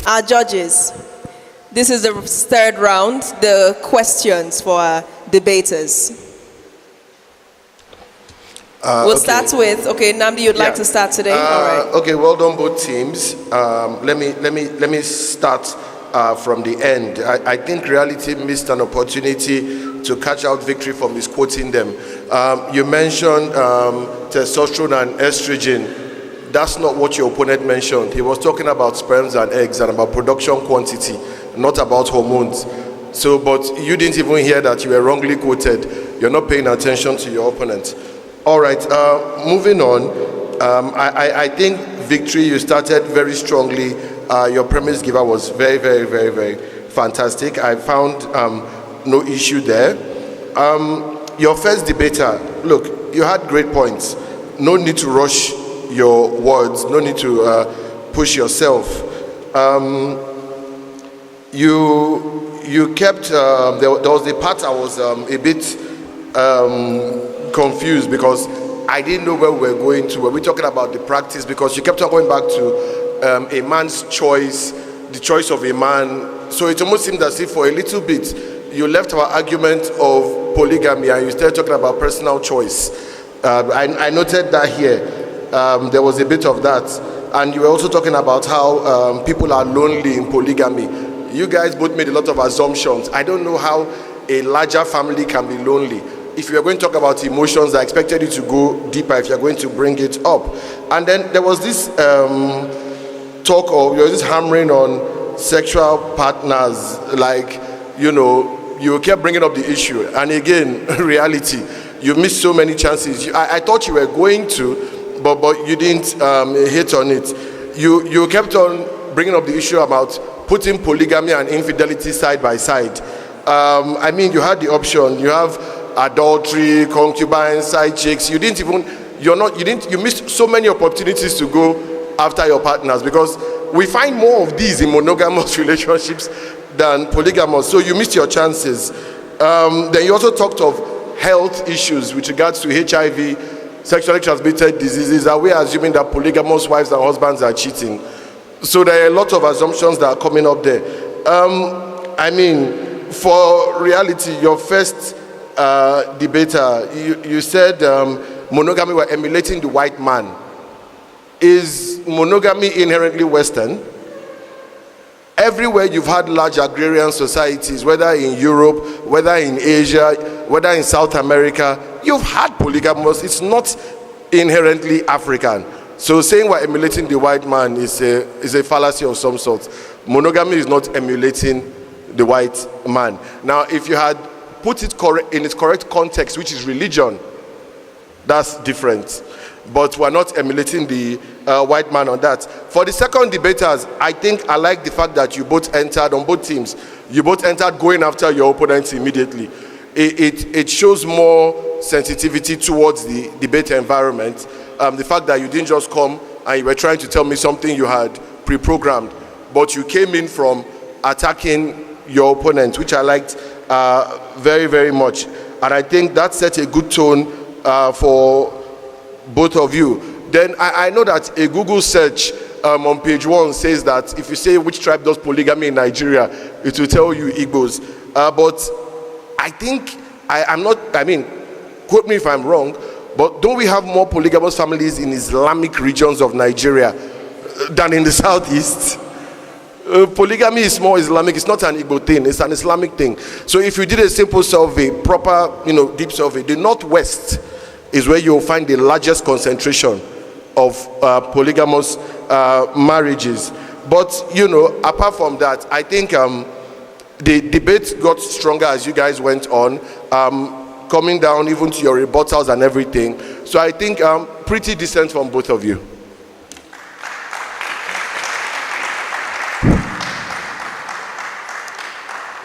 Our judges, this is the third round, the questions for our debaters. We'll start with, Namdi, you'd like to start today? All right. Okay, well done both teams. Let me start from the end. I think reality missed an opportunity to catch out victory for misquoting them. You mentioned testosterone and estrogen. That's not what your opponent mentioned. He was talking about sperms and eggs and about production quantity, not about hormones. So, but you didn't even hear that. You were wrongly quoted. You're not paying attention to your opponent. All right, moving on. I think victory, you started very strongly. Your premise giver was very, very, very, very fantastic. I found no issue there. Your first debater, look, you had great points. No need to rush your words. No need to push yourself. You kept, there was the part I was a bit confused because I didn't know where we were going to. Were we talking about the practice? Because you kept on going back to a man's choice, the choice of a man. So it almost seemed as if for a little bit you left our argument of polygamy and you started talking about personal choice. I noted that here. There was a bit of that. And you were also talking about how people are lonely in polygamy. You guys both made a lot of assumptions. I don't know how a larger family can be lonely. If you are going to talk about emotions, I expected you to go deeper if you're going to bring it up. And then there was this talk of, there was this hammering on sexual partners, like, you kept bringing up the issue. And again, reality, you missed so many chances. I thought you were going to, but you didn't hit on it. You kept on bringing up the issue about putting polygamy and infidelity side by side. I mean, you had the option. You have adultery, concubines, side chicks. You missed so many opportunities to go after your partners because we find more of these in monogamous relationships than polygamous. So you missed your chances. Then you also talked of health issues with regards to HIV, sexually transmitted diseases. Are we assuming that polygamous wives and husbands are cheating? So there are a lot of assumptions that are coming up there. I mean, for reality, your first debater, you said monogamy were emulating the white man. Is monogamy inherently Western? Everywhere you've had large agrarian societies, whether in Europe, whether in Asia, whether in South America, you've had polygamous. It's not inherently African. So saying we're emulating the white man is a fallacy of some sort. Monogamy is not emulating the white man. Now, if you had put it in its correct context, which is religion, that's different. But we're not emulating the white man on that. For the second debaters, I think I like the fact that you both entered on both teams. You both entered going after your opponents immediately. It shows more sensitivity towards the debate environment. The fact that you didn't just come and you were trying to tell me something you had pre-programmed, but you came in from attacking your opponent, which I liked very, very much. And I think that set a good tone for both of you. Then I know that a Google search on page 1 says that if you say which tribe does polygamy in Nigeria, it will tell you Igbos. But I think, quote me if I'm wrong, but don't we have more polygamous families in Islamic regions of Nigeria than in the southeast? Polygamy is more Islamic. It's not an Igbo thing. It's an Islamic thing. So if you did a simple survey, proper, deep survey, the northwest is where you'll find the largest concentration of polygamous marriages. But apart from that, I think the debate got stronger as you guys went on, coming down even to your rebuttals and everything. So I think pretty decent from both of you.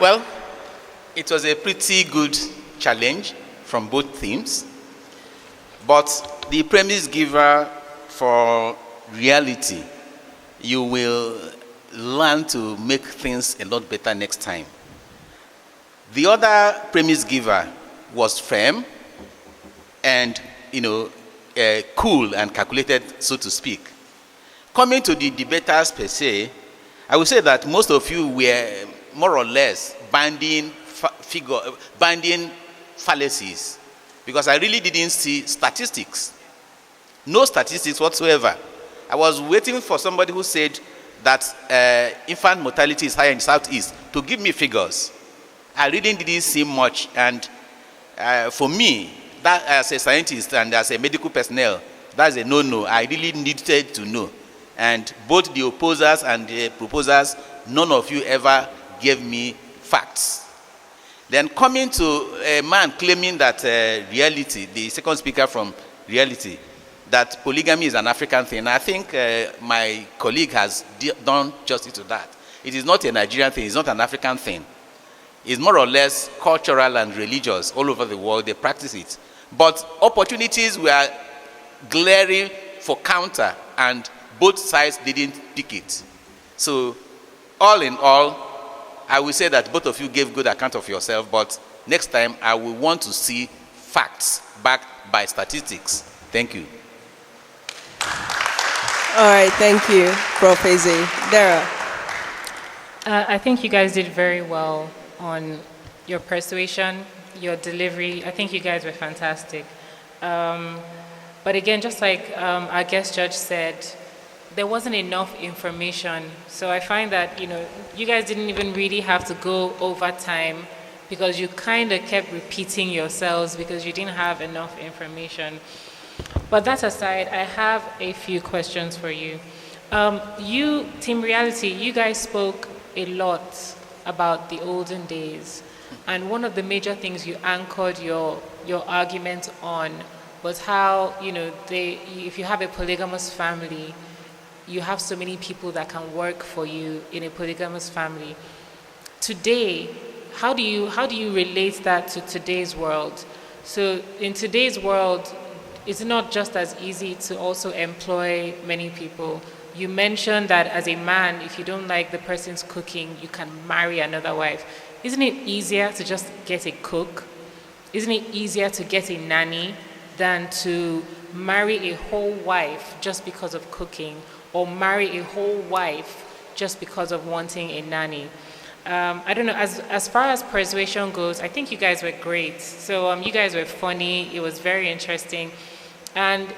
Well, it was a pretty good challenge from both teams. But the premise giver for reality, you will learn to make things a lot better next time. The other premise giver was firm and, cool and calculated, so to speak. Coming to the debaters per se, I would say that most of you were more or less binding fallacies, because I really didn't see statistics. No statistics whatsoever. I was waiting for somebody who said that infant mortality is higher in Southeast to give me figures. I really didn't see much, and for me, that as a scientist and as a medical personnel, that's a no-no. I really needed to know. And both the opposers and the proposers, none of you ever gave me facts. Then coming to a man claiming that reality, the second speaker from reality, that polygamy is an African thing. I think my colleague has done justice to that. It is not a Nigerian thing. It's not an African thing. It's more or less cultural and religious. All over the world, they practice it. But opportunities were glaring for counter, and both sides didn't pick it. So, all in all, I will say that both of you gave good account of yourself, but next time I will want to see facts backed by statistics. Thank you. All right, thank you, Prof. Eze. Dara. I think you guys did very well on your persuasion, your delivery. I think you guys were fantastic. But again, just like our guest judge said, there wasn't enough information. So I find that, you guys didn't even really have to go over time, because you kind of kept repeating yourselves because you didn't have enough information. But that aside, I have a few questions for you. You, Team Reality, you guys spoke a lot about the olden days. And one of the major things you anchored your argument on was how, if you have a polygamous family, you have so many people that can work for you in a polygamous family. Today, how do you relate that to today's world? So in today's world, it's not just as easy to also employ many people. You mentioned that as a man, if you don't like the person's cooking, you can marry another wife. Isn't it easier to just get a cook? Isn't it easier to get a nanny than to marry a whole wife just because of cooking, or marry a whole wife just because of wanting a nanny? I don't know, as far as persuasion goes, I think you guys were great. So you guys were funny, it was very interesting. And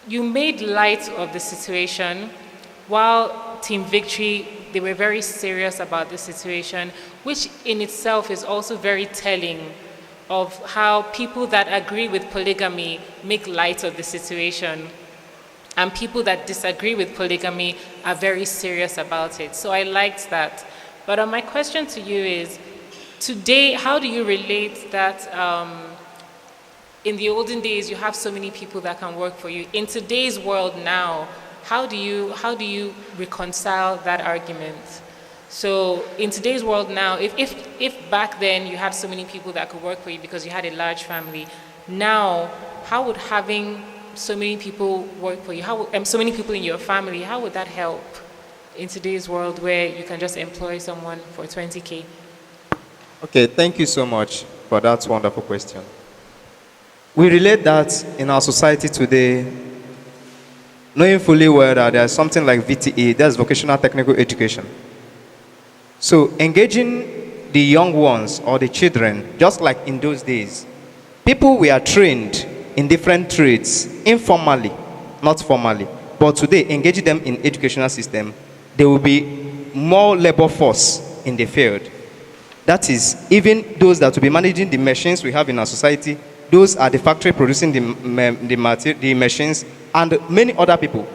you made light of the situation, while Team Victory, they were very serious about the situation, which in itself is also very telling of how people that agree with polygamy make light of the situation, and people that disagree with polygamy are very serious about it. So I liked that. But my question to you is, today, how do you relate that in the olden days you have so many people that can work for you? In today's world now, how do you reconcile that argument? So in today's world now, if back then you had so many people that could work for you because you had a large family, now how would having so many people work for you, so many people in your family, how would that help in today's world where you can just employ someone for 20K? Okay, thank you so much for that wonderful question. We relate that in our society today, knowing fully well that there's something like VTE, that's vocational technical education. So engaging the young ones or the children, just like in those days, people were trained in different trades, informally, not formally. But today, engaging them in educational system, there will be more labor force in the field. That is, even those that will be managing the machines we have in our society, those are the factory producing the machines, and many other people.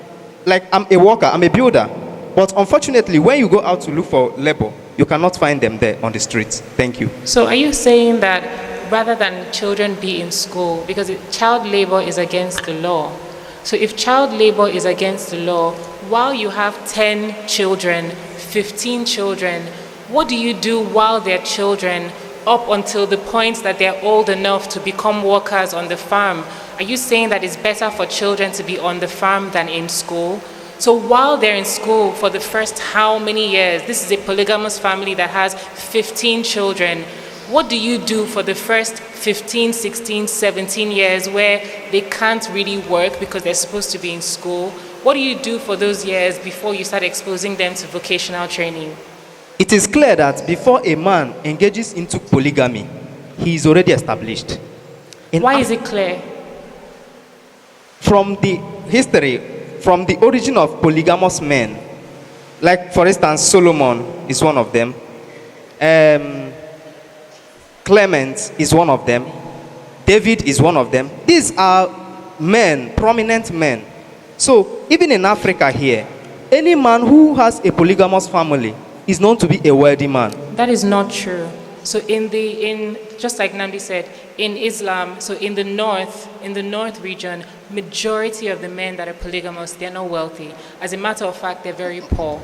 Like, I'm a worker, I'm a builder. But unfortunately, when you go out to look for labor, you cannot find them there on the streets. Thank you. So are you saying that rather than children be in school, because child labor is against the law, so if child labor is against the law, while you have 10 children, 15 children, what do you do while they're children up until the point that they're old enough to become workers on the farm? Are you saying that it's better for children to be on the farm than in school? So while they're in school for the first how many years, this is a polygamous family that has 15 children, what do you do for the first 15, 16, 17 years where they can't really work because they're supposed to be in school? what do you do for those years before you start exposing them to vocational training? It is clear that before a man engages into polygamy, he is already established. Why is it clear? From the history, from the origin of polygamous men, like for instance, Solomon is one of them. Clement is one of them. David is one of them. These are men, prominent men. So even in Africa here, any man who has a polygamous family is known to be a wealthy man. That is not true. So in just like Namdi said, in Islam, so in the north region, majority of the men that are polygamous, they're not wealthy. As a matter of fact, they're very poor.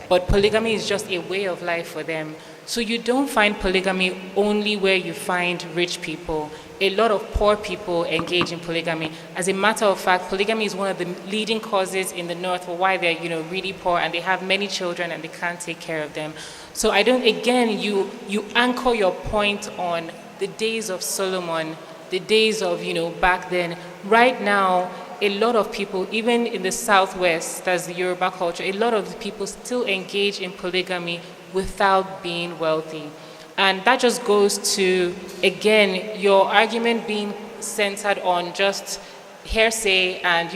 But polygamy is just a way of life for them. So you don't find polygamy only where you find rich people. A lot of poor people engage in polygamy. As a matter of fact, polygamy is one of the leading causes in the north for why they're really poor and they have many children and they can't take care of them. So you anchor your point on the days of Solomon, the days of back then. Right now, a lot of people, even in the southwest, that's the Yoruba culture, a lot of people still engage in polygamy without being wealthy. And that just goes to, again, your argument being centered on just hearsay and,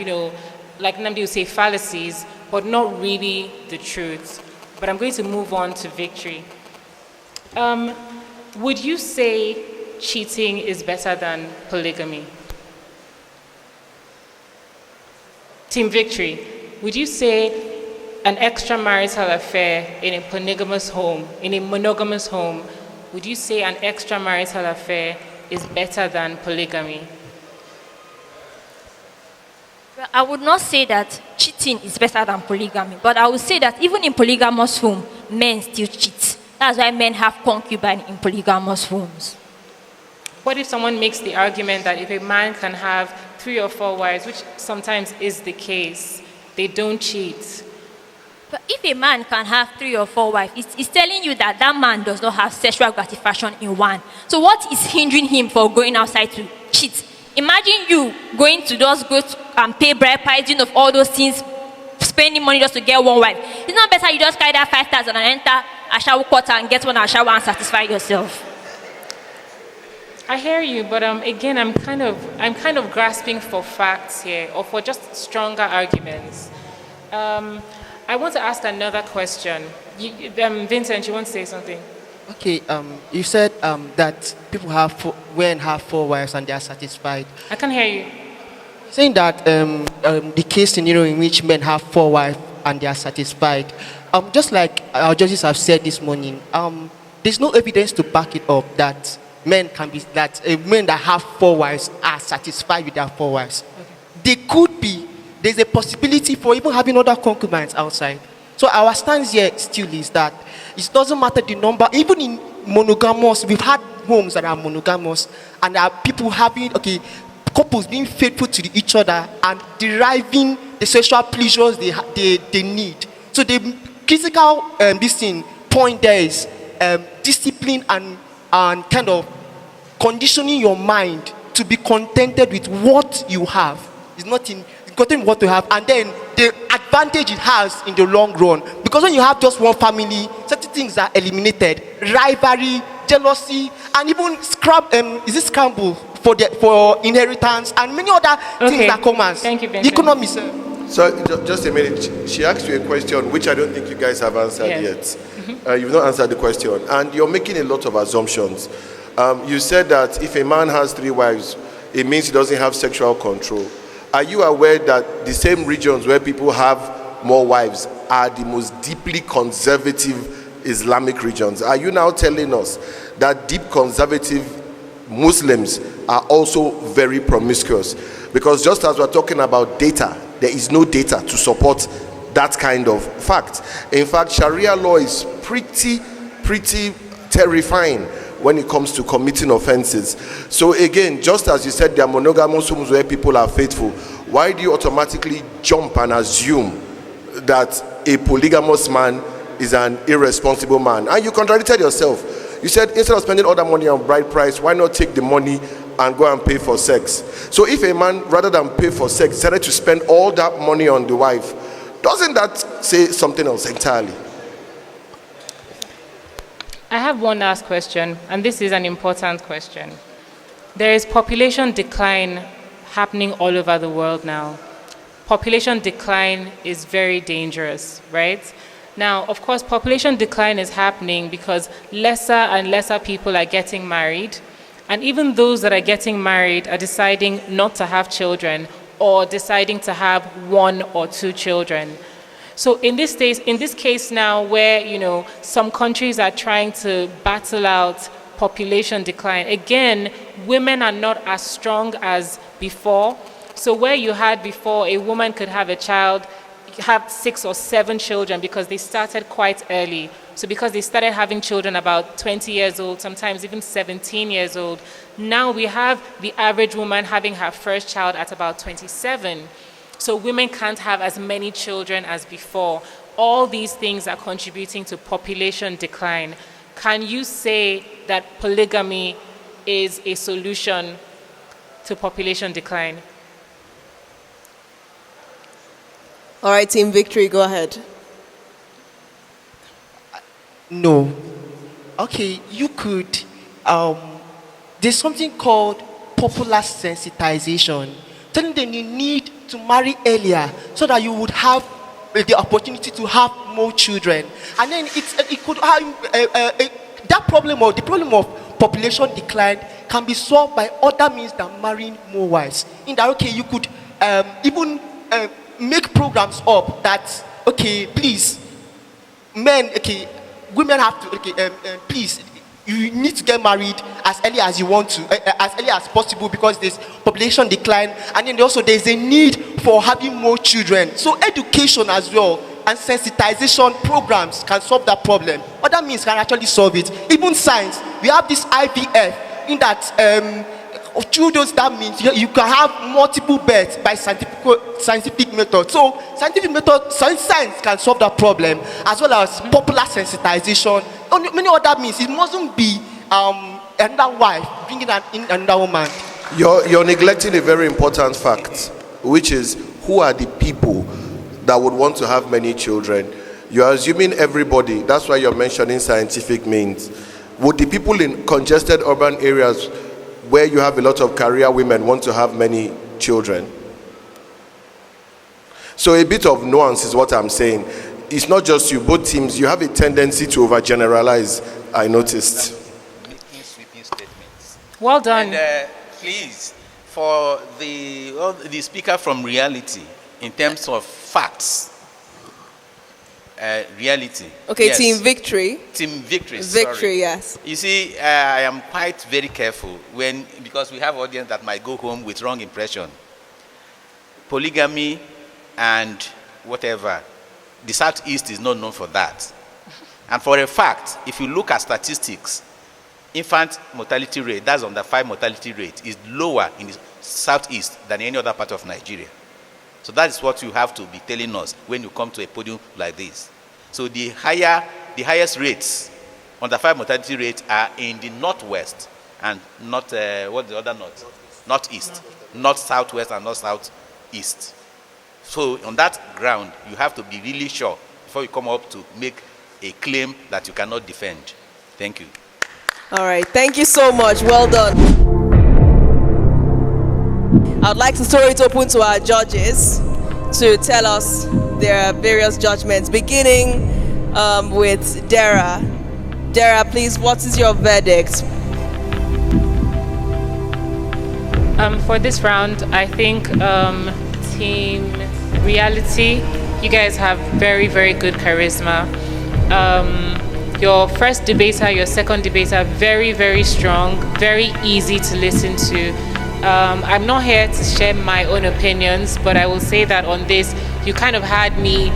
like Namdi would say, fallacies, but not really the truth. But I'm going to move on to Victory. Would you say cheating is better than polygamy? Team Victory, would you say an extramarital affair in a monogamous home, would you say an extramarital affair is better than polygamy? Well, I would not say that cheating is better than polygamy, but I would say that even in polygamous home, men still cheat. That's why men have concubine in polygamous homes. What if someone makes the argument that if a man can have 3 or 4 wives, which sometimes is the case, they don't cheat? But if a man can have 3 or 4 wives, it's telling you that that man does not have sexual gratification in one. So what is hindering him for going outside to cheat? Imagine you going to just go and pay bride price, all those things, spending money just to get one wife. It's not better you just carry that 5,000 and enter a shower quarter and get one a shower and satisfy yourself. I hear you, but again, I'm kind of grasping for facts here, or for just stronger arguments. I want to ask another question. Vincent, you want to say something? Okay, you said that men have 4 wives and they are satisfied. I can't hear you. Saying that the case scenario in which men have 4 wives and they are satisfied, just like our judges have said this morning, there's no evidence to back it up that men that have 4 wives are satisfied with their 4 wives. Okay. There's a possibility for even having other concubines outside. So our stance here still is that it doesn't matter the number, even in monogamous, we've had homes that are monogamous and there are people couples being faithful to each other and deriving the sexual pleasures they need. So the critical point there is discipline and kind of conditioning your mind to be contented with what you have. It's not in content with what you have, and then the advantage it has in the long run. Because when you have just one family, certain things are eliminated: rivalry, jealousy, and even scramble for inheritance, and many other things that come as economy. So just a minute. She asked you a question which I don't think you guys have answered yet. Mm-hmm. You've not answered the question, and you're making a lot of assumptions. You said that if a man has 3 wives, it means he doesn't have sexual control. Are you aware that the same regions where people have more wives are the most deeply conservative Islamic regions? Are you now telling us that deep conservative Muslims are also very promiscuous? Because just as we're talking about data, there is no data to support that kind of fact. In fact, Sharia law is pretty terrifying when it comes to committing offenses. So again, just as you said, there are monogamous homes where people are faithful. Why do you automatically jump and assume that a polygamous man is an irresponsible man? And you contradicted yourself. You said instead of spending all that money on bride price, why not take the money and go and pay for sex. So if a man, rather than pay for sex, decided to spend all that money on the wife, doesn't that say something else entirely? I have one last question, and this is an important question. There is population decline happening all over the world now. Population decline is very dangerous, right? Now, of course, population decline is happening because lesser and lesser people are getting married, and even those that are getting married are deciding not to have children or deciding to have 1 or 2 children. So in this case now where, some countries are trying to battle out population decline, again, women are not as strong as before. So where you had before, a woman could have a child, have 6 or 7 children because they started quite early. So because they started having children about 20 years old, sometimes even 17 years old, now we have the average woman having her first child at about 27. So women can't have as many children as before. All these things are contributing to population decline. Can you say that polygamy is a solution to population decline? All right, Team Victory, go ahead. No. Okay, you could. There's something called popular sensitization, telling them you need to marry earlier so that you would have the opportunity to have more children. And then it could have that problem, or the problem of population decline can be solved by other means than marrying more wives. In that, okay, you could even make programs up that, okay, please, men, okay, women have to, okay, please, you need to get married as early as you want to, as early as possible, because there's population decline, and then also there's a need for having more children. So education as well and sensitization programs can solve that problem. Other means can actually solve it. Even science, we have this IVF, in that children, that means you can have multiple births by scientific method. So scientific method, science can solve that problem, as well as popular sensitization. Many other means. It mustn't be another wife bringing in another woman. You're neglecting a very important fact, which is who are the people that would want to have many children. You're assuming everybody. That's why you're mentioning scientific means. Would the people in congested urban areas where you have a lot of career women want to have many children? So a bit of nuance is what I'm saying. It's not just you, both teams, you have a tendency to overgeneralize, I noticed. Making sweeping statements. Well done. And please, for the speaker from reality, in terms of facts, reality. Okay, yes. Team Victory. Team Victory. Victory, sorry. yes. You see, I am quite very careful because we have audience that might go home with wrong impression. Polygamy and whatever, the Southeast is not known for that. And for a fact, if you look at statistics, infant mortality rate, that's under 5 mortality rate, is lower in the Southeast than any other part of Nigeria. So that is what you have to be telling us when you come to a podium like this. So the highest rates on the 5 mortality rate are in the northwest and not what the other north? Northeast, not southwest and not southeast. So on that ground, you have to be really sure before you come up to make a claim that you cannot defend. Thank you. All right, thank you so much. Well done. I'd like to throw it open to our judges to tell us their various judgments, beginning with Dara. Dara, please, what is your verdict? For this round, I think Team Reality, you guys have very, very good charisma. Your first debater, your second debater, very, very strong, very easy to listen to. I'm not here to share my own opinions, but I will say that on this, you kind of had me,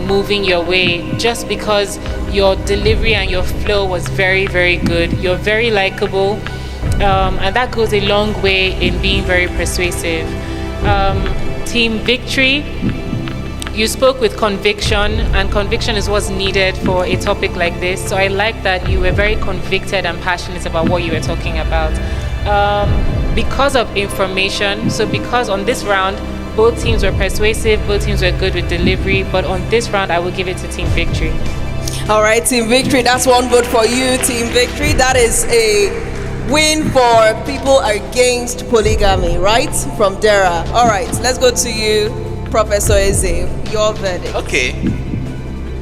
moving your way, just because your delivery and your flow was very, very good. You're very likable, and that goes a long way in being very persuasive. Team Victory, you spoke with conviction, and conviction is what's needed for a topic like this. So I like that you were very convicted and passionate about what you were talking about. because of information. So because on this round, both teams were persuasive, both teams were good with delivery, but on this round, I will give it to Team Victory. All right, Team Victory, that's one vote for you, Team Victory. That is a win for people against polygamy, right? From Dara. All right, let's go to you, Professor Eze. Your verdict. Okay.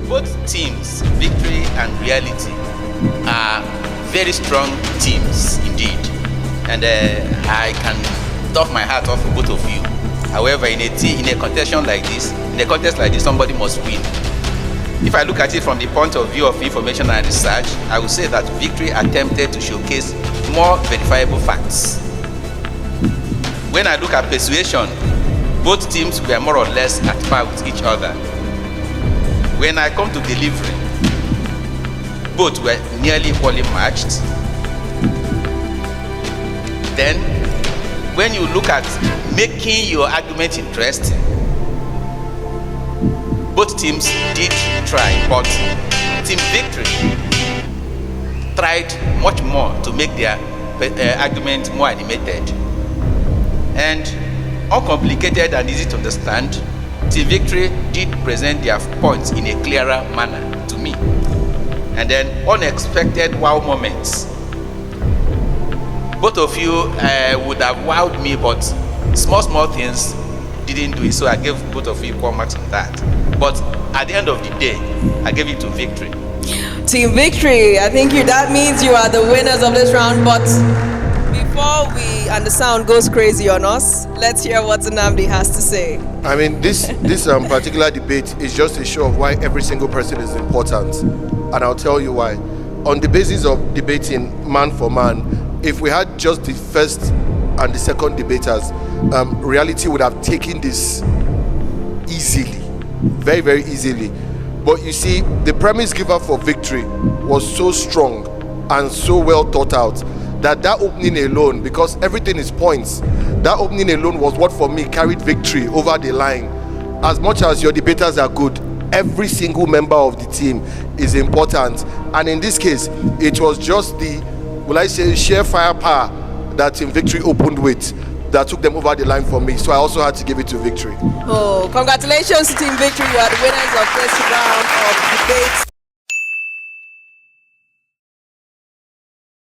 Both teams, Victory and Reality, are very strong teams indeed. And I can doff my hat off for both of you. However, in a contest like this, somebody must win. If I look at it from the point of view of information and research, I would say that Victory attempted to showcase more verifiable facts. When I look at persuasion, both teams were more or less at par with each other. When I come to delivery, both were nearly equally matched. Then, when you look at making your argument interesting, both teams did try, but Team Victory tried much more to make their argument more animated. And uncomplicated and easy to understand, Team Victory did present their points in a clearer manner to me. And then unexpected wow moments. Both of you would have wowed me, but small things didn't do it, so I gave both of you equal marks on that. But at the end of the day, I gave it to Victory. Team Victory, I think that means you are the winners of this round. But before we and the sound goes crazy on us, let's hear what Nnamdi has to say. I mean, this particular debate is just a show of why every single person is important, and I'll tell you why. On the basis of debating man for man, if we had just the first and the second debaters, Reality would have taken this easily, very, very easily. But you see, the premise giver for Victory was so strong and so well thought out that opening alone, because everything is points, that opening alone was what for me carried Victory over the line. As much as your debaters are good, every single member of the team is important. And in this case, it was just the, will I say, sheer firepower that Team Victory opened with that took them over the line for me. So I also had to give it to Victory. Oh, congratulations to Team Victory. You are the winners of this round of debates.